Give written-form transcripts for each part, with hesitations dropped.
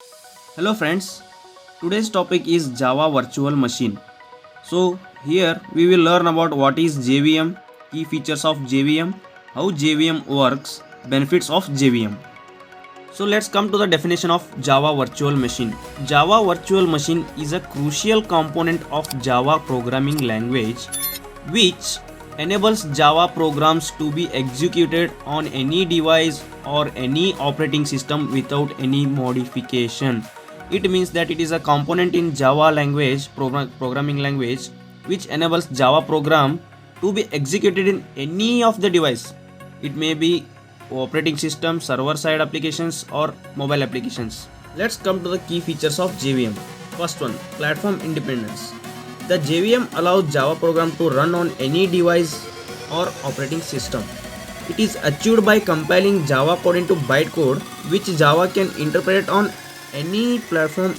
Hello friends, today's topic is Java Virtual Machine. So here we will learn about what is JVM, key features of JVM, how JVM works, benefits of JVM. So let's come to the definition of Java Virtual Machine. Java Virtual Machine is a crucial component of Java programming language which enables Java programs to be executed on any device or any operating system without any modification. It means that it is a component in Java language, programming language, which enables Java program to be executed in any of the device. It may be operating system, server side applications or mobile applications. Let's come to the key features of JVM. First one, platform independence. The JVM allows Java program to run on any device or operating system. It is achieved by compiling Java code into bytecode, which Java can interpret on any platform.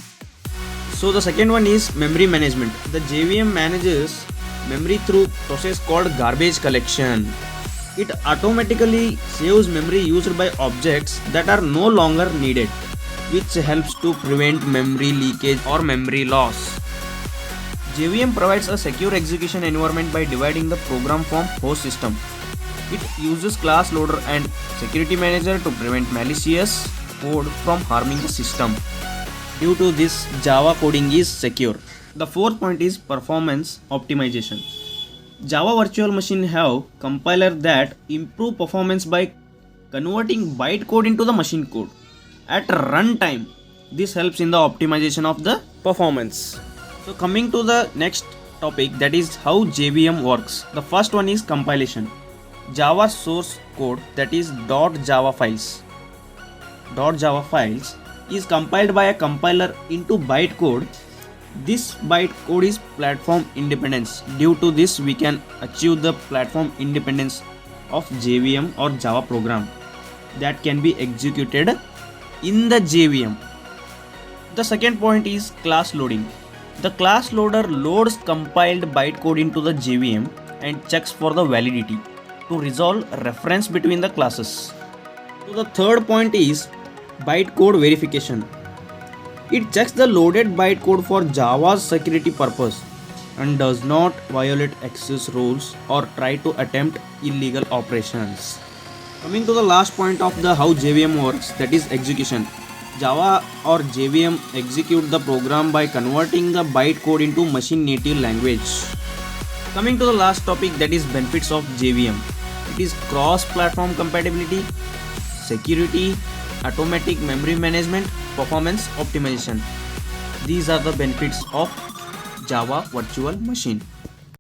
So the second one is memory management. The JVM manages memory through process called garbage collection. It automatically saves memory used by objects that are no longer needed, which helps to prevent memory leakage or memory loss. JVM provides a secure execution environment by dividing the program from host system. It uses class loader and security manager to prevent malicious code from harming the system. Due to this, Java coding is secure. The fourth point is performance optimization. Java Virtual Machine have compiler that improve performance by converting bytecode into the machine code. At runtime, this helps in the optimization of the performance. So coming to the next topic, that is how JVM works. The first one is compilation. Java source code, that is .java files. .java files is compiled by a compiler into bytecode. This bytecode is platform independence. Due to this, we can achieve the platform independence of JVM or Java program that can be executed in the JVM. The second point is class loading. The class loader loads compiled bytecode into the JVM and checks for the validity to resolve reference between the classes. So the third point is bytecode verification. It checks the loaded bytecode for Java's security purpose and does not violate access rules or try to attempt illegal operations. Coming to the last point of the how JVM works, that is execution. Java or JVM execute the program by converting the bytecode into machine native language. Coming to the last topic, that is benefits of JVM. It is cross-platform compatibility, security, automatic memory management, performance optimization. These are the benefits of Java Virtual Machine.